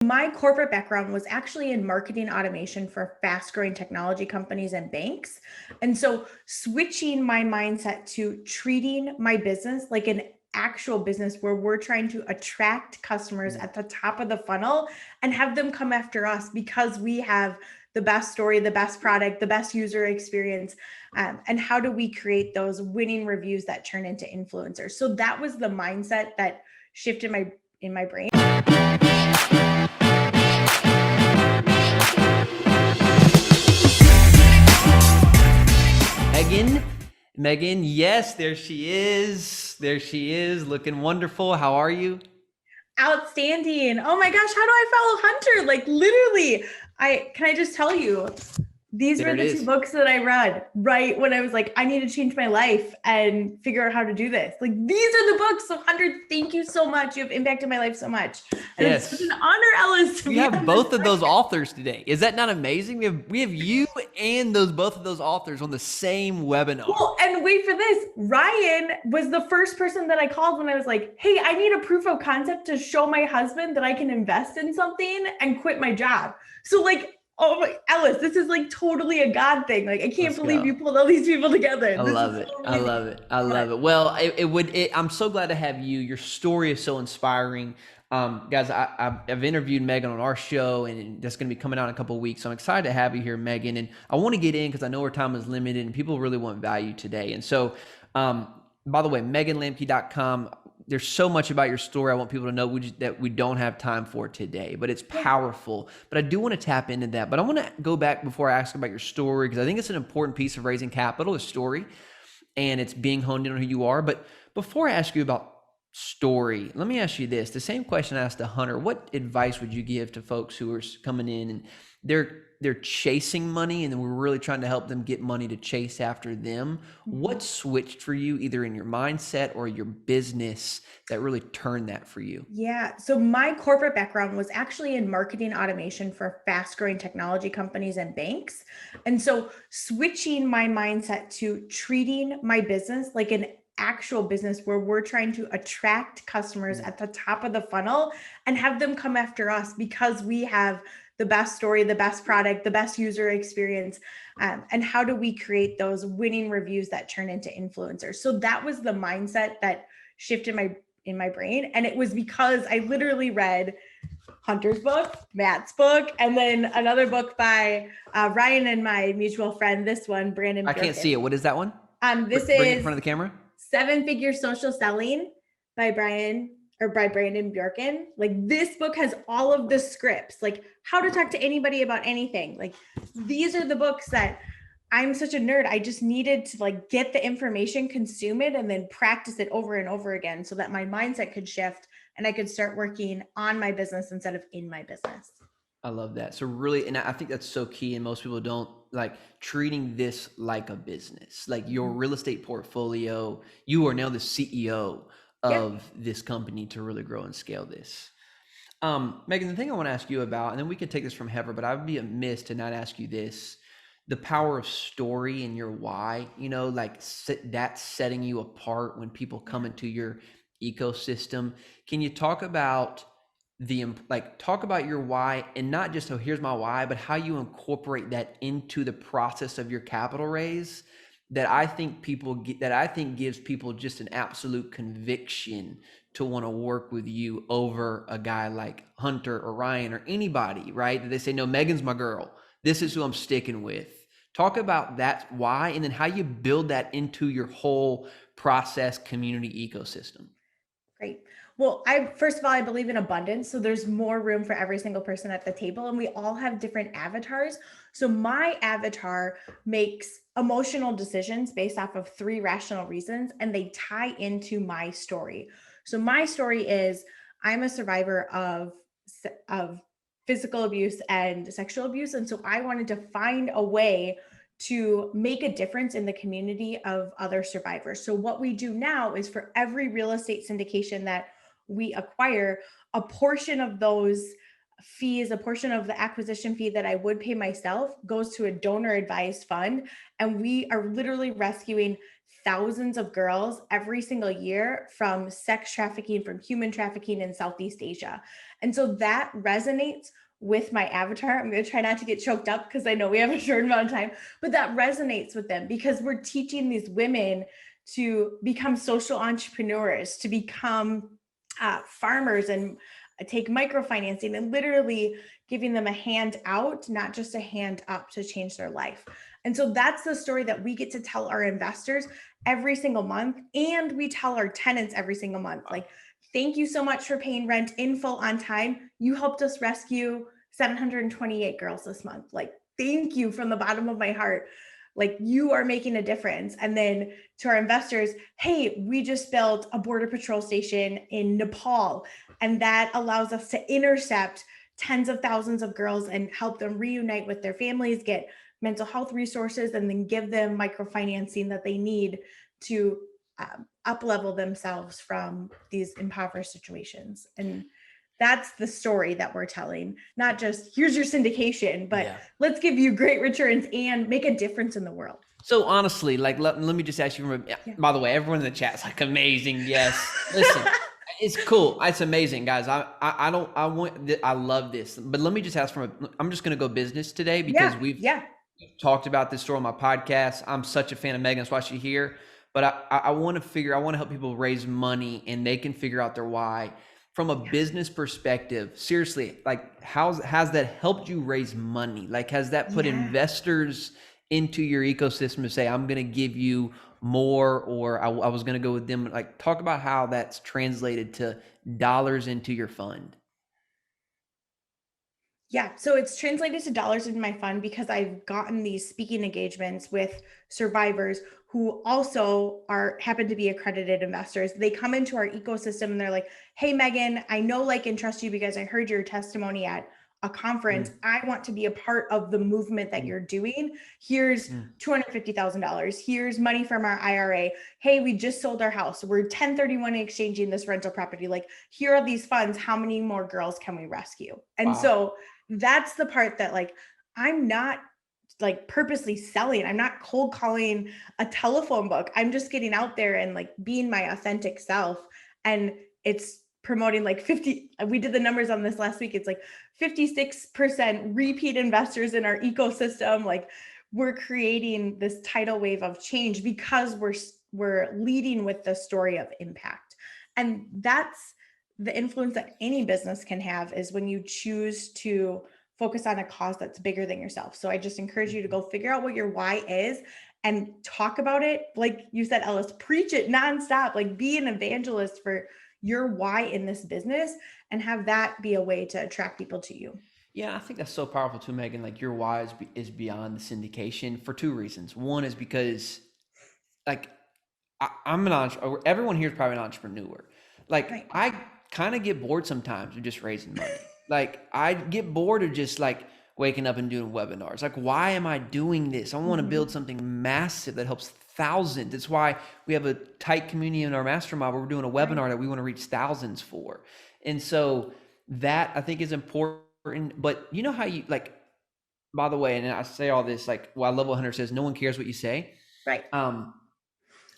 My corporate background was actually in marketing automation for fast growing technology companies and banks. And so switching my mindset to treating my business like an actual business where we're trying to attract customers at the top of the funnel and have them come after us because we have the best story, the best product, the best user experience. And how do we create those winning reviews that turn into influencers? So that was the mindset that shifted in my brain. Megan, yes, there she is. There she is, looking wonderful. How are you? Outstanding. Oh my gosh, how do I follow Hunter? Like literally, I just tell you, these There were it the two is. books that I read right when I was like, I need to change my life and figure out how to do this. Like these are the books. So Hunter, thank you so much. You have impacted my life so much. And it's such an Yes. honor, Ellis, to We be have on this both of those podcast. authors today. Is that not amazing? We have you and those both of those authors on the same webinar. Well, and wait for this. Ryan was the first person that I called when I was like, hey, I need a proof of concept to show my husband that I can invest in something and quit my job. So, like, oh my, Ellis, this is like totally a God thing. Like, I can't Let's believe go. you pulled all these people together. I This is love it. so I amazing. love it. I But love it. Well, I'm so glad to have you. Your story is so inspiring. Guys, I've interviewed Megan on our show, and that's going to be coming out in a couple of weeks. So I'm excited to have you here, Megan. And I want to get in because I know our time is limited, and people really want value today. And so, by the way, meganlamke.com. There's so much about your story I want people to know that we don't have time for today, but it's powerful. But I do want to tap into that. But I want to go back before I ask about your story because I think it's an important piece of raising capital, is story, and it's being honed in on who you are. But before I ask you about story, let me ask you this. The same question I asked to Hunter. What advice would you give to folks who are coming in and they're chasing money and then we're really trying to help them get money to chase after them? What switched for you either in your mindset or your business that really turned that for you? yeah. So my corporate background was actually in marketing automation for fast growing technology companies and banks. And so switching my mindset to treating my business like an actual business where we're trying to attract customers at the top of the funnel and have them come after us because we have the best story, the best product, the best user experience. And how do we create those winning reviews that turn into influencers? So that was the mindset that shifted in my brain. And it was because I literally read Hunter's book, Matt's book, and then another book by Ryan and my mutual friend, this one, Brandon I can't see Bjorken. it. What is that one? This Bring it in is front of the camera. Seven Figure Social Selling by Brandon Bjorken. Like this book has all of the scripts, like how to talk to anybody about anything. Like these are the books that I'm such a nerd. I just needed to like get the information, consume it, and then practice it over and over again so that my mindset could shift and I could start working on my business instead of in my business. I love that. So really, and I think that's so key, and most people don't like treating this like a business. Like your real estate portfolio, you are now the CEO Yep. of this company to really grow and scale this. Megan, the thing I want to ask you about, and then we can take this from Heather, but I would be amiss to not ask you this: the power of story and your why. Like that's setting you apart when people come into your ecosystem. Can you talk about talk about your why, and not just, oh, here's my why, but how you incorporate that into the process of your capital raise that I think gives people just an absolute conviction to want to work with you over a guy like Hunter or Ryan or anybody, right? That they say, no, Megan's my girl. This is who I'm sticking with. Talk about that why, and then how you build that into your whole process community ecosystem. Great. Well, first of all, I believe in abundance. So there's more room for every single person at the table, and we all have different avatars. So my avatar makes emotional decisions based off of three rational reasons, and they tie into my story. So my story is I'm a survivor of physical abuse and sexual abuse. And so I wanted to find a way to make a difference in the community of other survivors. So what we do now is for every real estate syndication that we acquire, a portion of those fees, a portion of the acquisition fee that I would pay myself goes to a donor advised fund. And we are literally rescuing thousands of girls every single year from sex trafficking, from human trafficking in Southeast Asia. And so that resonates with my avatar. I'm going to try not to get choked up because I know we have a short amount of time, but that resonates with them because we're teaching these women to become social entrepreneurs, to become farmers and take microfinancing, and literally giving them a hand out, not just a hand up, to change their life. And so that's the story that we get to tell our investors every single month. And we tell our tenants every single month, like, thank you so much for paying rent in full on time. You helped us rescue 728 girls this month. Like, thank you from the bottom of my heart. Like, you are making a difference. And then to our investors, hey, we just built a border patrol station in Nepal, and that allows us to intercept tens of thousands of girls and help them reunite with their families, get mental health resources, and then give them microfinancing that they need to up level themselves from these impoverished situations. And that's the story that we're telling, not just here's your syndication, but let's give you great returns and make a difference in the world. So honestly, like, let me just ask you, by the way, everyone in the chat's like, amazing. Yes. Listen, it's cool. It's amazing, guys. I love this, but let me just ask I'm just going to go business today because we've talked about this story on my podcast. I'm such a fan of Megan. That's why she's here. But I want to help people raise money and they can figure out their why. From a business perspective, seriously, like, has that helped you raise money? Like, has that put investors into your ecosystem to say, I'm going to give you more, or I was going to go with them? Like, talk about how that's translated to dollars into your fund. Yeah, so it's translated to dollars in my fund because I've gotten these speaking engagements with survivors who also happen to be accredited investors. They come into our ecosystem and they're like, "Hey, Megan, I know, like, and trust you because I heard your testimony at a conference. I want to be a part of the movement that you're doing. Here's $250,000. Here's money from our IRA. Hey, we just sold our house. We're 1031 exchanging this rental property. Like, here are these funds. How many more girls can we rescue?" And so that's the part that, like, I'm not like purposely selling. I'm not cold calling a telephone book. I'm just getting out there and, like, being my authentic self. And it's promoting, like, we did the numbers on this last week. It's like 56% repeat investors in our ecosystem. Like, we're creating this tidal wave of change because we're leading with the story of impact. And that's the influence that any business can have, is when you choose to focus on a cause that's bigger than yourself. So I just encourage you to go figure out what your why is and talk about it. Like you said, Ellis, preach it nonstop. Like, be an evangelist for your why in this business and have that be a way to attract people to you. Yeah, I think that's so powerful too, Megan. Like, your why is beyond the syndication for two reasons. One is because, like, I'm an entrepreneur. Everyone here is probably an entrepreneur. Like, I kind of get bored sometimes of just raising money. Like, I get bored of just, like, waking up and doing webinars. Like, why am I doing this? I want to build something massive that helps thousands. That's why we have a tight community in our mastermind where we're doing a webinar that we want to reach thousands for. And so that, I think, is important. But you know how you, like, by the way, and I say all this, like, well, I love what Hunter says, no one cares what you say. Right.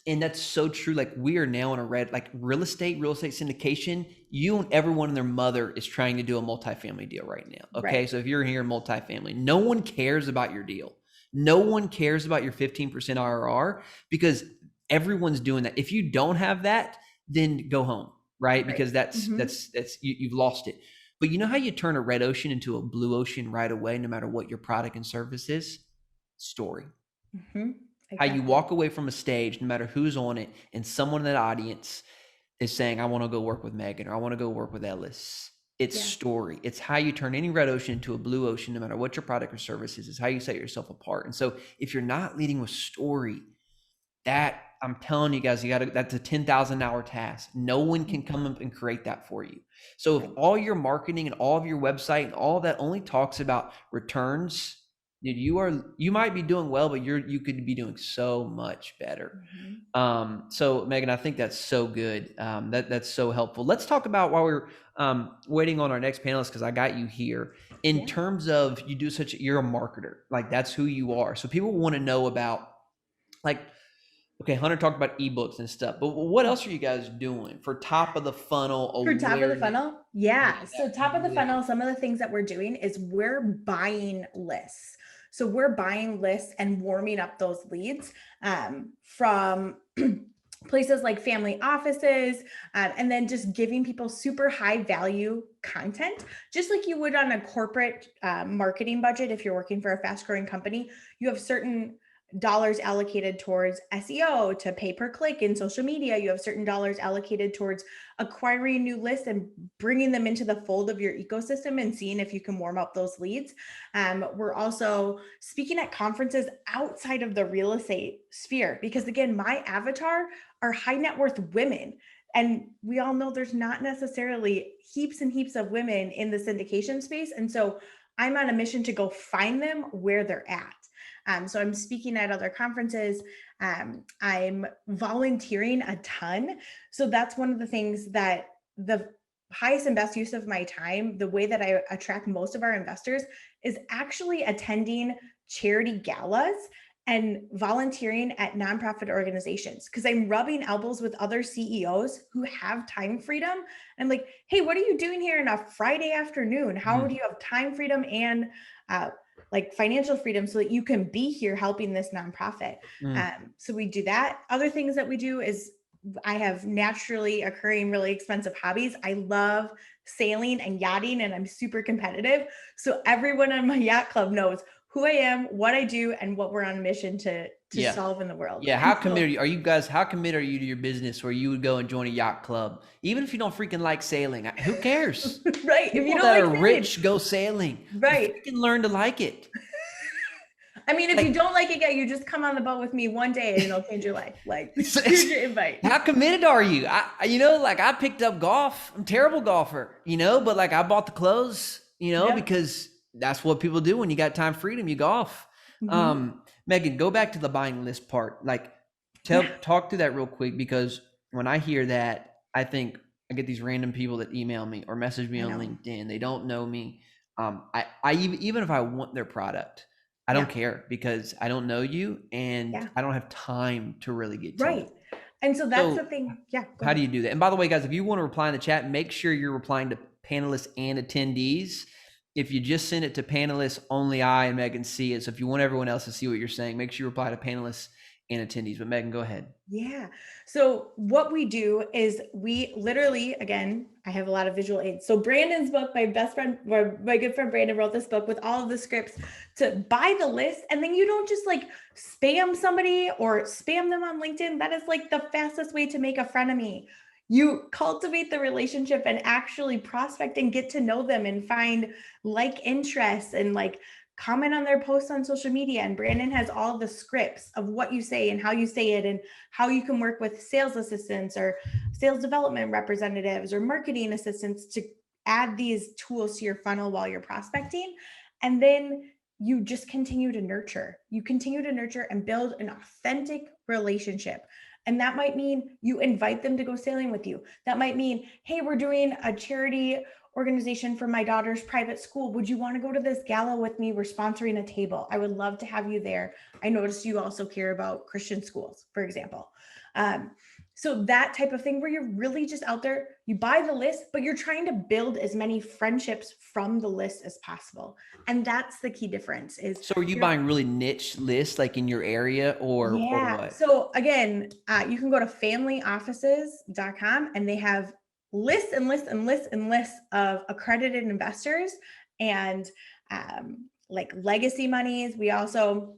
And that's so true. Like, we are now in a real estate syndication. You and everyone and their mother is trying to do a multifamily deal right now. Okay. Right. So if you're here in multifamily, no one cares about your deal. No one cares about your 15% IRR because everyone's doing that. If you don't have that, then go home. Right. Because that's you've lost it. But you know how you turn a red ocean into a blue ocean right away, no matter what your product and service is? Story. Exactly. How you walk away from a stage, no matter who's on it, and someone in that audience is saying, I want to go work with Megan, or I want to go work with Ellis. It's story. It's how you turn any red ocean into a blue ocean, no matter what your product or service is. It's how you set yourself apart. And so if you're not leading with story, that, I'm telling you guys, that's a 10,000 hour task. No one can come up and create that for you. So if all your marketing and all of your website and all that only talks about returns, dude, you might be doing well, but you could be doing so much better. So Megan, I think that's so good. That's so helpful. Let's talk about, while we're waiting on our next panelist, because I got you here, in terms of, you're a marketer. Like, that's who you are. So people want to know about, like, Okay, Hunter talked about ebooks and stuff, but what else are you guys doing for top of the funnel For top of the awareness? funnel, Yeah, yeah. So that top of the really. funnel, some of the things that we're doing is we're buying lists. So we're buying lists and warming up those leads from places like family offices, and then just giving people super high value content, just like you would on a corporate marketing budget. If you're working for a fast growing company, you have certain dollars allocated towards SEO to pay per click in social media. You have certain dollars allocated towards acquiring new lists and bringing them into the fold of your ecosystem and seeing if you can warm up those leads. We're also speaking at conferences outside of the real estate sphere because, again, my avatar are high net worth women. And we all know there's not necessarily heaps and heaps of women in the syndication space. And so I'm on a mission to go find them where they're at. So I'm speaking at other conferences. I'm volunteering a ton. So that's one of the things that the highest and best use of my time, the way that I attract most of our investors is actually attending charity galas and volunteering at nonprofit organizations because I'm rubbing elbows with other CEOs who have time freedom. I'm like, hey, what are you doing here on a Friday afternoon? How do you have time freedom and like financial freedom so that you can be here helping this nonprofit? So we do that. Other things that we do is I have naturally occurring really expensive hobbies. I love sailing and yachting, and I'm super competitive. So everyone on my yacht club knows who I am, what I do, and what we're on a mission to Yeah. solve in the world. Yeah, And how committed are you guys? How committed are you to your business where you would go and join a yacht club, even if you don't freaking like sailing? Who cares? right. If you People don't that like are sailing, rich go sailing. right. Freaking learn to like it. I mean, if you Like, don't like it yet, you just come on the boat with me one day and it'll change your life. Like, here's your invite. how committed are you? Like I picked up golf. I'm a terrible golfer, but like I bought the clothes, Yep. because that's what people do when you got time freedom, you golf. Mm-hmm. Megan, go back to the buying list part. Like Yeah. talk through that real quick because when I hear that, I think I get these random people that email me or message me I on know. LinkedIn. They don't know me. I even if I want their product, I don't Yeah. care because I don't know you and Yeah. I don't have time to really get to know. Right. And so that's the So thing. Yeah. Go how do ahead. you do that? And by the way, guys, if you want to reply in the chat, make sure you're replying to panelists and attendees. If you just send it to panelists, only I and Megan see it. So if you want everyone else to see what you're saying, make sure you reply to panelists and attendees. But Megan, go ahead. Yeah. So what we do is we literally, again, I have a lot of visual aids. So Brandon's book, my best friend, or my good friend Brandon wrote this book with all of the scripts to buy the list. And then you don't just like spam somebody or spam them on LinkedIn. That is like the fastest way to make a frenemy. You cultivate the relationship and actually prospect and get to know them and find like interests and like comment on their posts on social media. And Brandon has all the scripts of what you say and how you say it and how you can work with sales assistants or sales development representatives or marketing assistants to add these tools to your funnel while you're prospecting. And then you just continue to nurture. You continue to nurture and build an authentic relationship. And that might mean you invite them to go sailing with you. That might mean, hey, we're doing a charity organization for my daughter's private school. Would you want to go to this gala with me? We're sponsoring a table. I would love to have you there. I noticed you also care about Christian schools, for example. So that type of thing where you're really just out there, you buy the list, but you're trying to build as many friendships from the list as possible. And that's the key difference is So are you buying really niche lists like in your area or yeah. what? So again, you can go to familyoffices.com and they have lists and lists and lists and lists of accredited investors and like legacy monies. We also,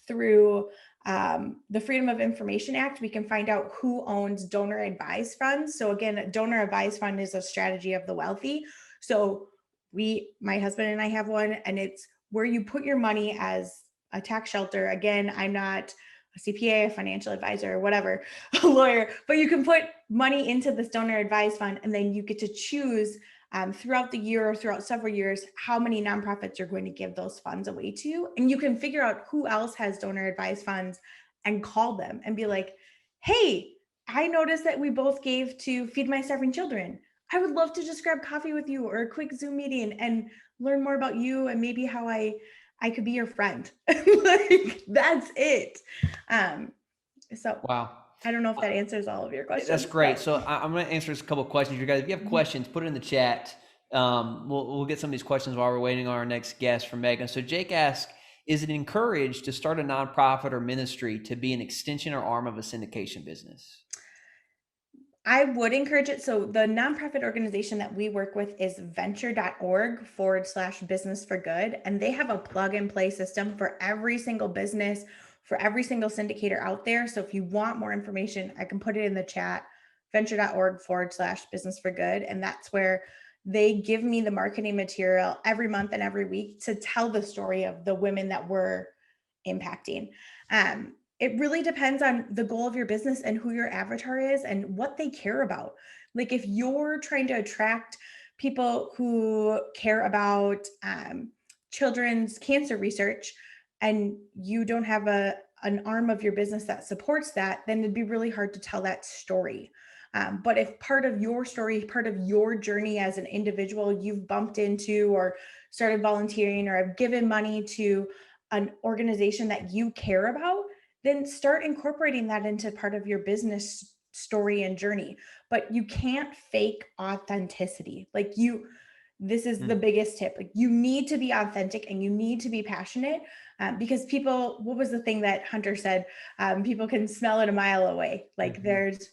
through the Freedom of Information Act, we can find out who owns donor advised funds. So again, a donor advised fund is a strategy of the wealthy. So my husband and I have one, and it's where you put your money as a tax shelter. Again, I'm not a CPA, a financial advisor, or whatever, a lawyer, but you can put money into this donor advised fund, and then you get to choose throughout the year or throughout several years how many nonprofits you're going to give those funds away to. And you can figure out who else has donor advised funds and call them and be like, hey, I noticed that we both gave to Feed My Starving Children. I would love to just grab coffee with you or a quick Zoom meeting and learn more about you and maybe how I could be your friend. Like, that's it. So Wow. I don't know if that answers all of your That's questions, great. but So I'm going to answer a couple of questions. You guys, if you have Mhm. questions, put it in the chat. We'll get some of these questions while we're waiting on our next guest from Megan. So Jake asks, is it encouraged to start a nonprofit or ministry to be an extension or arm of a syndication business? I would encourage it. So the nonprofit organization that we work with is venture.org/business for good. And they have a plug and play system for every single business, for every single syndicator out there. So if you want more information, I can put it in the chat, venture.org/business for good. And that's where they give me the marketing material every month and every week to tell the story of the women that we're impacting. It really depends on the goal of your business and who your avatar is and what they care about. Like if you're trying to attract people who care about children's cancer research and you don't have an arm of your business that supports that, then it'd be really hard to tell that story. But if part of your story, part of your journey as an individual, you've bumped into or started volunteering or have given money to an organization that you care about, then start incorporating that into part of your business story and journey. But you can't fake authenticity. This is the Hmm. biggest tip. Like, you need to be authentic and you need to be passionate, because people, what was the thing that Hunter said? People can smell it a mile away. Like, Mhm.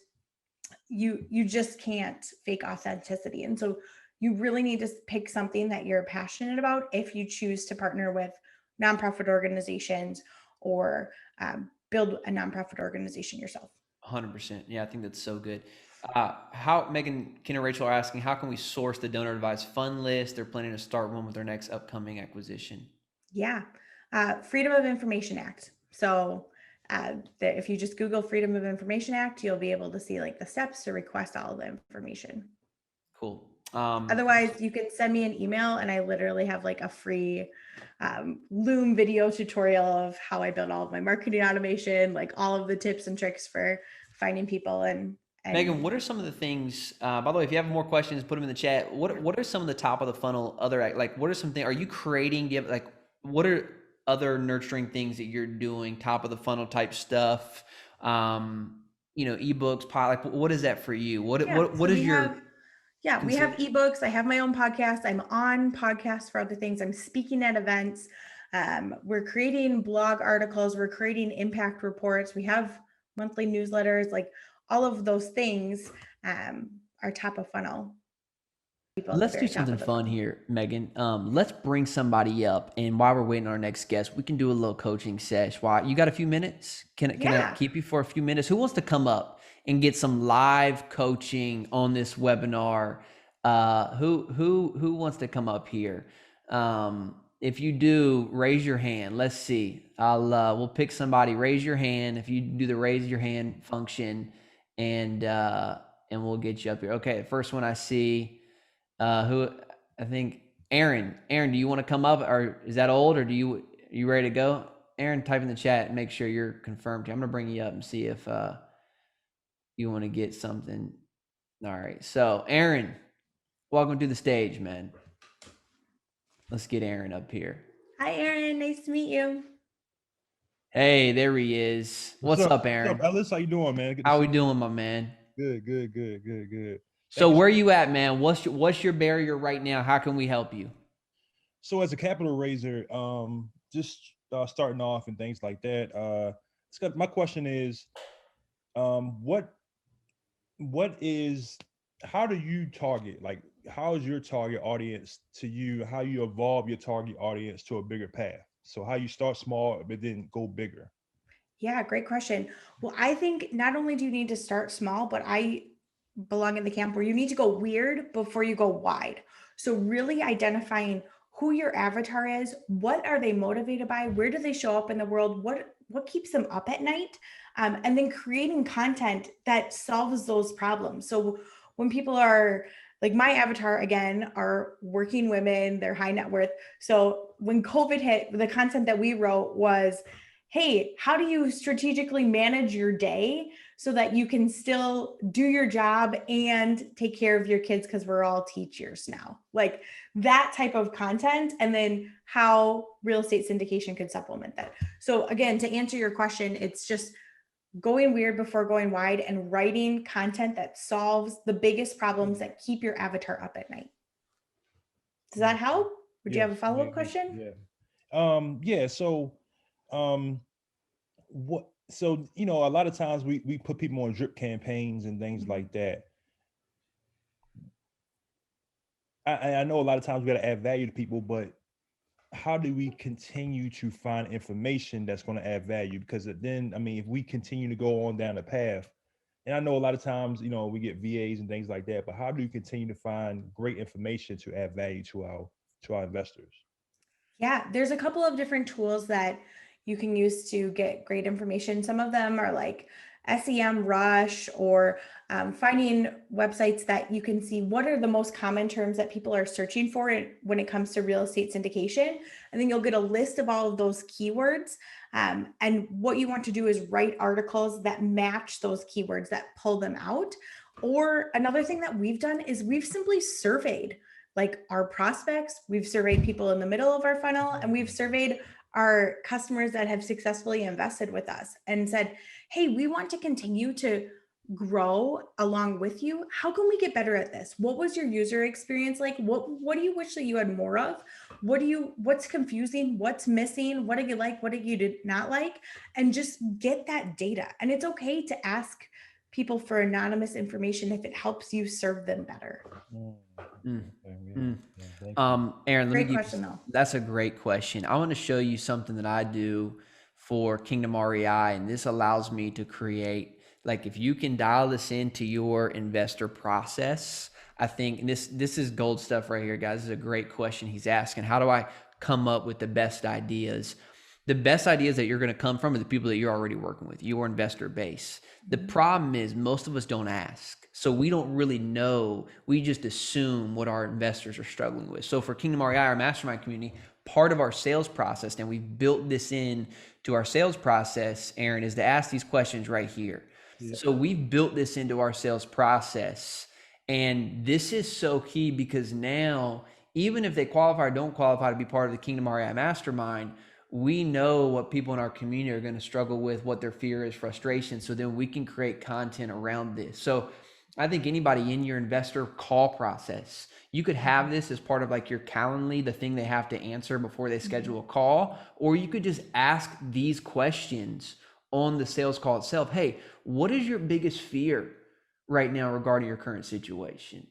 you just can't fake authenticity. And so you really need to pick something that you're passionate about if you choose to partner with nonprofit organizations or build a nonprofit organization yourself. 100%. Yeah, I think that's so good. How Megan, Ken, and Rachel are asking, how can we source the donor advised fund list? They're planning to start one with their next upcoming acquisition. Yeah. Freedom of Information Act. So if you just Google Freedom of Information Act, you'll be able to see like the steps to request all the information. Cool. Otherwise, you can send me an email and I literally have like a free Loom video tutorial of how I build all of my marketing automation, like all of the tips and tricks for finding people Megan, and what are some of the things? By the way, if you have more questions, put them in the chat. What are some of the top of the funnel other like? What are some things? Are you creating? Do you have, like, what are other nurturing things that you're doing? Top of the funnel type stuff. Ebooks, like what is that for you? What yeah, what so what is your we have consider? ebooks. I have my own podcast. I'm on podcasts for other things. I'm speaking at events. We're creating blog articles. We're creating impact reports. We have monthly newsletters. Like all of those things are top of funnel. People at the Let's do very top something of the fun funnel. here, Megan. Let's bring somebody up, and while we're waiting on our next guest, we can do a little coaching sesh. Why? You got a few minutes? Can I Yeah. keep you for a few minutes? Who wants to come up and get some live coaching on this webinar? Who wants to come up here? If you do, raise your hand. Let's see. We'll pick somebody. Raise your hand if you do the raise your hand function, and we'll get you up here. Okay, the first one I see. Who I think Aaron. Aaron, do you want to come up, or is that old, or are you ready to go? Aaron, type in the chat and make sure you're confirmed. I'm gonna bring you up and see if you want to get something. All right. So Aaron, welcome to the stage, man. Let's get Aaron up here. Hi, Erin. Nice to meet you. Hey, there he is. What's What's up? up, What's up, Aaron? Ellis? How you doing, man? Good to How see we you. doing, my man? Good, good, good, good, good. So Thank you. where you at, man? What's your barrier right now? How can we help you? So, as a capital raiser, just starting off and things like that. My question is, what is how do you target? Like, how is your target audience to you? How you evolve your target audience to a bigger path? So, how you start small but then go bigger? Yeah, great question. Well, I think not only do you need to start small, but I belong in the camp where you need to go weird before you go wide. So, really identifying who your avatar is, what are they motivated by, where do they show up in the world, what keeps them up at night, and then creating content that solves those problems. So, when people are like my avatar again are working women, they're high net worth. So when COVID hit, the content that we wrote was, hey, how do you strategically manage your day so that you can still do your job and take care of your kids, because we're all teachers now, like that type of content, and then how real estate syndication could supplement that. So again, to answer your question, it's just going weird before going wide, and writing content that solves the biggest problems that keep your avatar up at night. Does that help? Would you have a Yes, follow-up question? yeah. Yeah. So, um, so a lot of times we put people on drip campaigns and things Mhm. like that. I know a lot of times we got to add value to people, but how do we continue to find information that's going to add value? Because then, I mean, if we continue to go on down the path, and I know a lot of times, we get VAs and things like that, but how do you continue to find great information to add value to our investors? Yeah, there's a couple of different tools that you can use to get great information. Some of them are like SEM Rush, or finding websites that you can see what are the most common terms that people are searching for when it comes to real estate syndication. And then you'll get a list of all of those keywords. And what you want to do is write articles that match those keywords, that pull them out. Or another thing that we've done is we've simply surveyed like our prospects, we've surveyed people in the middle of our funnel, and we've surveyed our customers that have successfully invested with us and said, hey, we want to continue to grow along with you. How can we get better at this? What was your user experience like? What do you wish that you had more of? What's confusing? What's missing? What did you like? What did you did not like? And just get that data. And it's okay to ask people for anonymous information if it helps you serve them better. Mm, Mm, okay, yeah, mm. yeah, thank you. Aaron, let me Great give you, question though. that's a great question. I want to show you something that I do for Kingdom REI, and this allows me to create, like, if you can dial this into your investor process, I think, and this is gold stuff right here, guys. This is a great question he's asking. How do I come up with the best ideas? The best ideas that you're going to come from are the people that you're already working with, your investor base. The problem is most of us don't ask. So we don't really know. We just assume what our investors are struggling with. So for Kingdom REI, our mastermind community, part of our sales process, and we've built this in to our sales process, Aaron, is to ask these questions right here. Yeah. So we've built this into our sales process. And this is so key because now, even if they qualify or don't qualify to be part of the Kingdom REI mastermind, we know what people in our community are going to struggle with, what their fear is, frustration. So then we can create content around this. So I think anybody in your investor call process, you could have this as part of like your Calendly, the thing they have to answer before they schedule a call, or you could just ask these questions on the sales call itself. Hey, what is your biggest fear right now regarding your current situation?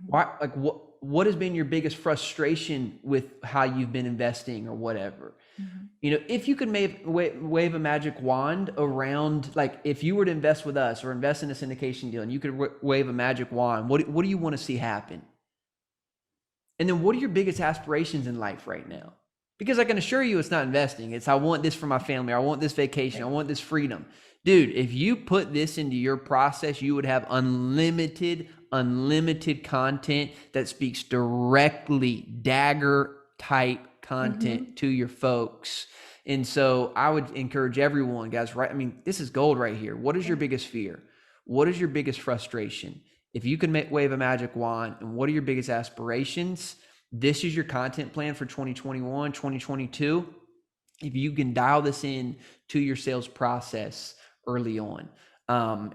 Why, like, what has been your biggest frustration with how you've been investing or whatever? If you could wave a magic wand around, like if you were to invest with us or invest in a syndication deal and you could wave a magic wand, what do you want to see happen? And then what are your biggest aspirations in life right now? Because I can assure you it's not investing. It's I want this for my family. I want this vacation. I want this freedom. Dude, if you put this into your process, you would have unlimited content that speaks directly, dagger type content to your folks. And so I would encourage everyone, guys, right? I mean, this is gold right here. What is your biggest fear? What is your biggest frustration? If you can wave a magic wand, and what are your biggest aspirations? This is your content plan for 2021, 2022. If you can dial this in to your sales process early on.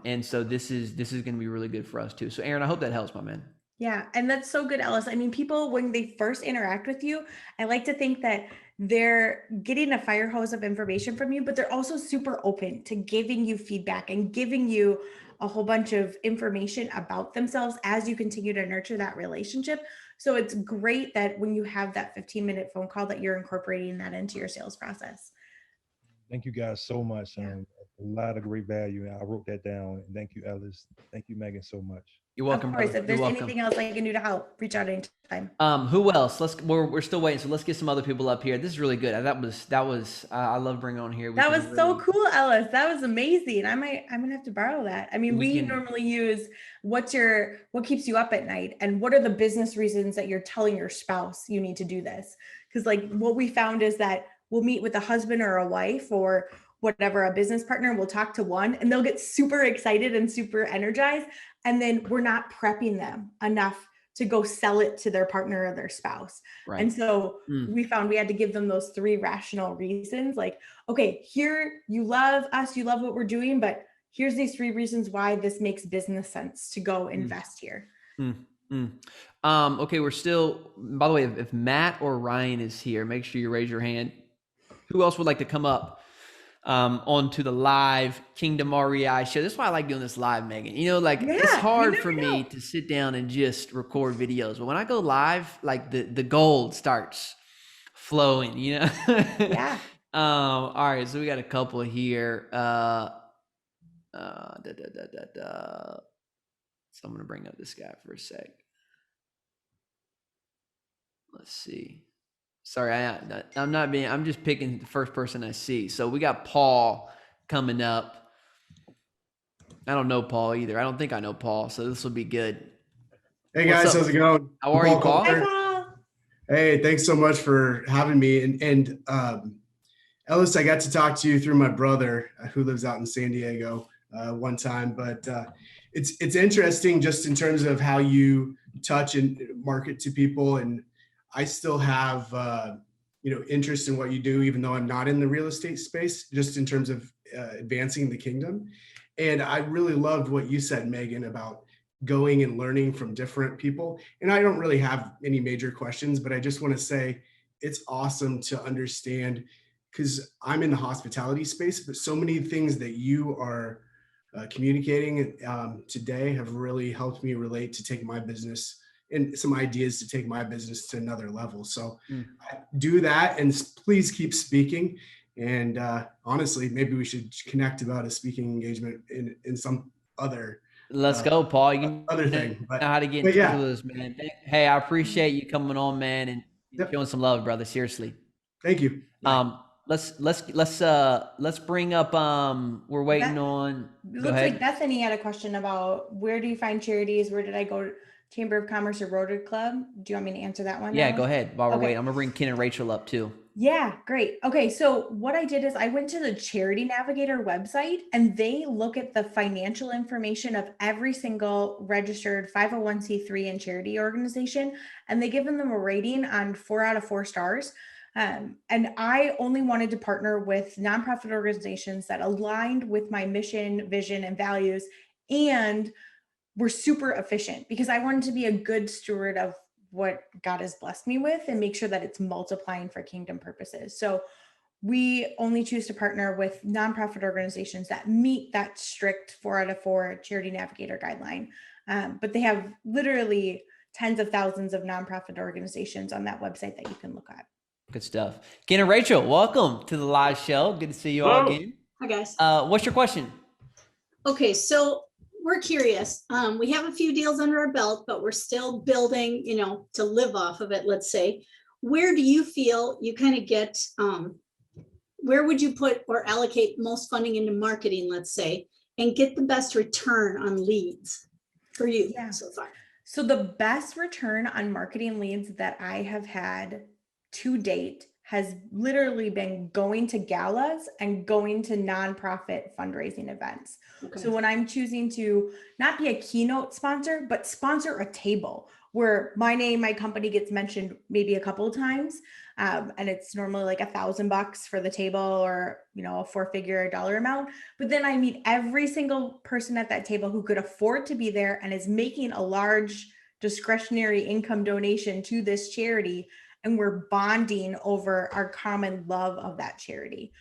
And so this is going to be really good for us too. So Aaron, I hope that helps, my man. Yeah, and that's so good, Ellis. I mean, people, when they first interact with you, I like to think that they're getting a fire hose of information from you, but they're also super open to giving you feedback and giving you a whole bunch of information about themselves as you continue to nurture that relationship. So it's great that when you have that 15-minute phone call that you're incorporating that into your sales process. Thank you guys so much. Yeah. A lot of great value, and I wrote that down. And thank you, Ellis. Thank you, Megan, so much. You're Of welcome, course, brother. if You're there's welcome. anything else I can do to help, reach out anytime. Who else? We're still waiting, so let's get some other people up here. This is really good. That was I love bringing on here. That was so cool, Ellis. That was amazing. I'm gonna have to borrow that. I mean, we normally use what keeps you up at night, and what are the business reasons that you're telling your spouse you need to do this? Because like what we found is that we'll meet with a husband or a wife or whatever, a business partner, we'll talk to one and they'll get super excited and super energized. And then we're not prepping them enough to go sell it to their partner or their spouse. Right. And so we found we had to give them those 3 rational reasons. Like, okay, here you love us, you love what we're doing, but here's these 3 reasons why this makes business sense to go invest here. Okay, we're still, by the way, if Matt or Ryan is here, make sure you raise your hand. Who else would like to come up onto the live Kingdom REI show? That's why I like doing this live, Megan. You know, like it's hard for me to sit down and just record videos, but when I go live, like the gold starts flowing, you know? Yeah. All right, so we got a couple here. So I'm gonna bring up this guy for a sec. Let's see. Sorry, I'm just picking the first person I see. So we got Paul coming up. I don't know Paul either. I don't think I know Paul, so this will be good. Hey guys, how's it going? How are you, Paul? Hi, Paul. Hey, thanks so much for having me. And Ellis, I got to talk to you through my brother who lives out in San Diego one time. But it's interesting just in terms of how you touch and market to people. And I still have interest in what you do, even though I'm not in the real estate space, just in terms of advancing the kingdom. And I really loved what you said, Megan, about going and learning from different people. And I don't really have any major questions, but I just want to say it's awesome to understand, because I'm in the hospitality space, but so many things that you are communicating today have really helped me relate to take my business and some ideas to take my business to another level. So do that, and please keep speaking. And honestly, maybe we should connect about a speaking engagement in some other Let's go, Paul. You other thing. know how to get in touch with us, man. Hey, I appreciate you coming on, man, and showing some love, brother. Seriously. Thank you. Let's bring up we're waiting on. It looks like Bethany had a question about where do you find charities? Where did I go? Chamber of Commerce or Rotary Club? Do you want me to answer that one? Yeah, now? Go ahead. While we're waiting, I'm gonna bring Ken and Rachel up too. Yeah, great. Okay, so what I did is I went to the Charity Navigator website, and they look at the financial information of every single registered 501c3 and charity organization, and they give them a rating on 4 out of 4 stars. And I only wanted to partner with nonprofit organizations that aligned with my mission, vision, and values, and were super efficient, because I wanted to be a good steward of what God has blessed me with and make sure that it's multiplying for kingdom purposes. So we only choose to partner with nonprofit organizations that meet that strict 4 out of 4 Charity Navigator guideline. But they have literally tens of thousands of nonprofit organizations on that website that you can look at. Good stuff. Ken and Rachel, welcome to the live show. Good to see you all again. Hi, guys. What's your question? Okay, so we're curious. We have a few deals under our belt, but we're still building, to live off of it, let's say. Where do you feel you kind of get, where would you put or allocate most funding into marketing, let's say, and get the best return on leads for you so far? So the best return on marketing leads that I have had to date has literally been going to galas and going to nonprofit fundraising events. Okay. So when I'm choosing to not be a keynote sponsor, but sponsor a table where my name, my company gets mentioned maybe a couple of times, and it's normally like $1,000 for the table, or a 4-figure dollar amount. But then I meet every single person at that table who could afford to be there and is making a large discretionary income donation to this charity, and we're bonding over our common love of that charity.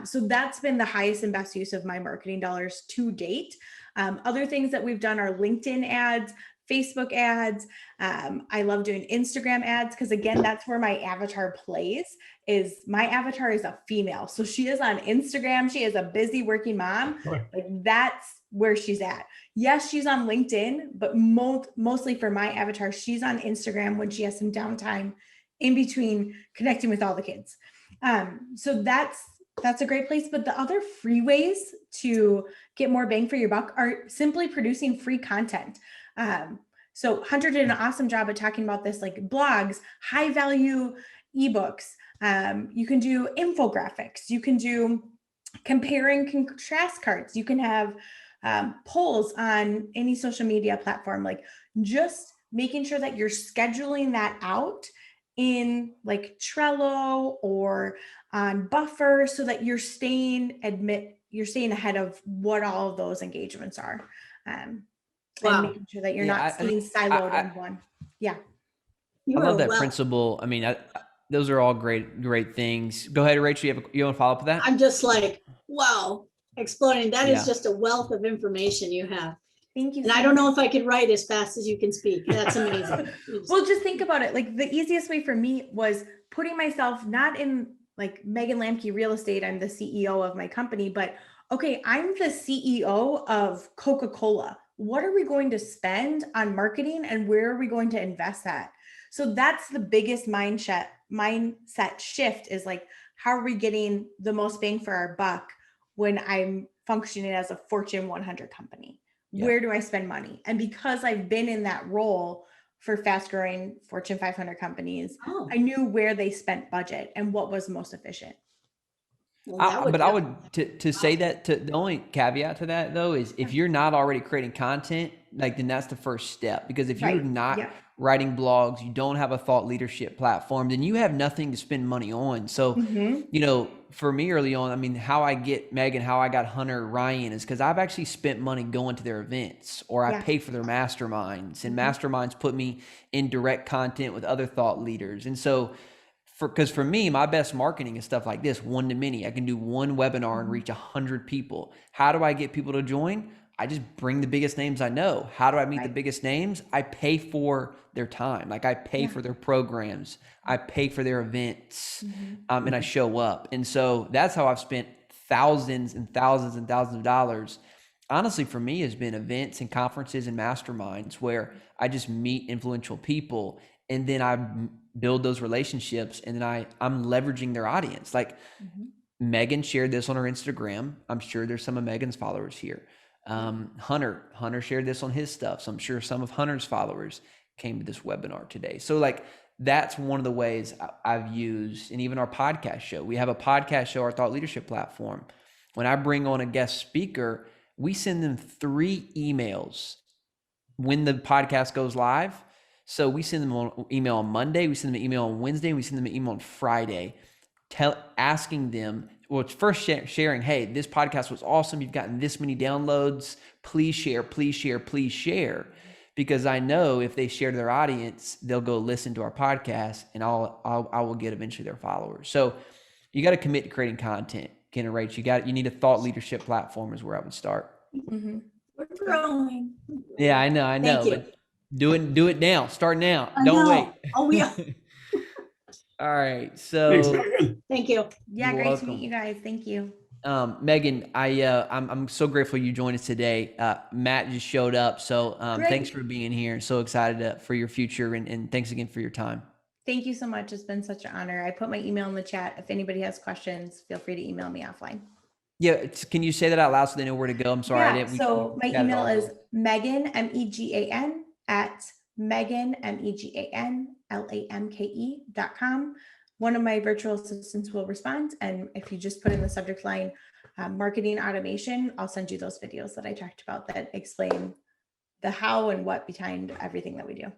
So that's been the highest and best use of my marketing dollars to date. Other things that we've done are LinkedIn ads, Facebook ads. I love doing Instagram ads, because again, that's where my avatar plays. Is my avatar is a female. So she is on Instagram. She is a busy working mom. Like that's where she's at. Yes, she's on LinkedIn, but mostly for my avatar, she's on Instagram when she has some downtime in between connecting with all the kids. So that's a great place. But the other free ways to get more bang for your buck are simply producing free content. So Hunter did an awesome job at talking about this, like blogs, high value ebooks. You can do infographics. You can do compare and contrast cards. You can have polls on any social media platform, like just making sure that you're scheduling that out in like Trello or on Buffer, so that you're you're staying ahead of what all of those engagements are. Wow. And making sure that you're Yeah, not staying siloed in one. Yeah. You I are love that well. principle. I mean, those are all great things. Go ahead, Rachel. You want to follow up with that? I'm just like, wow, exploding. That is Yeah. just a wealth of information you have. Thank you. And I don't know if I could write as fast as you can speak. That's amazing. Well, just think about it. Like the easiest way for me was putting myself not in like Megan Lamke real estate. I'm the CEO of my company, but okay, I'm the CEO of Coca-Cola. What are we going to spend on marketing and where are we going to invest that? So that's the biggest mindset shift is like, how are we getting the most bang for our buck when I'm functioning as a Fortune 100 company? Yeah. Where do I spend money? And because I've been in that role for fast growing Fortune 500 companies, Oh, I knew where they spent budget and what was most efficient. well, that would But I would to say that the only caveat to that though is if you're not already creating content, like then that's the first step. Because if you're Right. not Yeah. writing blogs, you don't have a thought leadership platform, then you have nothing to spend money on. So, Mhm. you know, for me early on, I mean, how I get Megan, how I got Hunter, Ryan is because I've actually spent money going to their events or I Yeah. pay for their masterminds, and Mhm. masterminds put me in direct content with other thought leaders. And so because for me, my best marketing is stuff like this, one to many. I can do one webinar and reach 100 people. How do I get people to join? I just bring the biggest names I know. How do I meet the Right. biggest names? I pay for their time. Like I pay Yeah. for their programs. I pay for their events, Mhm. and I show up. And so that's how I've spent thousands and thousands and thousands of dollars. Honestly, for me, has been events and conferences and masterminds where I just meet influential people and then I build those relationships and then I'm leveraging their audience. Like Mhm. Megan shared this on her Instagram. I'm sure there's some of Megan's followers here. Hunter shared this on his stuff. So I'm sure some of Hunter's followers came to this webinar today. So like that's one of the ways I've used, and even our podcast show. We have a podcast show, our thought leadership platform. When I bring on a guest speaker, we send them 3 emails when the podcast goes live. So we send them an email on Monday, we send them an email on Wednesday, and we send them an email on Friday, asking them, well, it's first sharing, hey, this podcast was awesome. You've gotten this many downloads. Please share, please share, please share. Because I know if they share to their audience, they'll go listen to our podcast and I will get eventually their followers. So you got to commit to creating content, Ken and Rach. You need a thought leadership platform is where I would start. Mhm. we're growing. Yeah, I know, Thank you. but do it now. Start now. I Don't know. wait. Oh, we are. All right. Thanks, So Megan. Thank you. Yeah. You're Great welcome. to meet you guys. Thank you. Megan, I'm so grateful you joined us today. Matt just showed up. So Great. thanks for being here. So excited for your future and thanks again for your time. Thank you so much. It's been such an honor. I put my email in the chat. If anybody has questions, feel free to email me offline. Yeah. Can you say that out loud so they know where to go? I'm sorry. I Yeah, didn't. so my got it email all is going. Megan, MEGAN at meganlamke.com. One of my virtual assistants will respond. And if you just put in the subject line, marketing automation, I'll send you those videos that I talked about that explain the how and what behind everything that we do.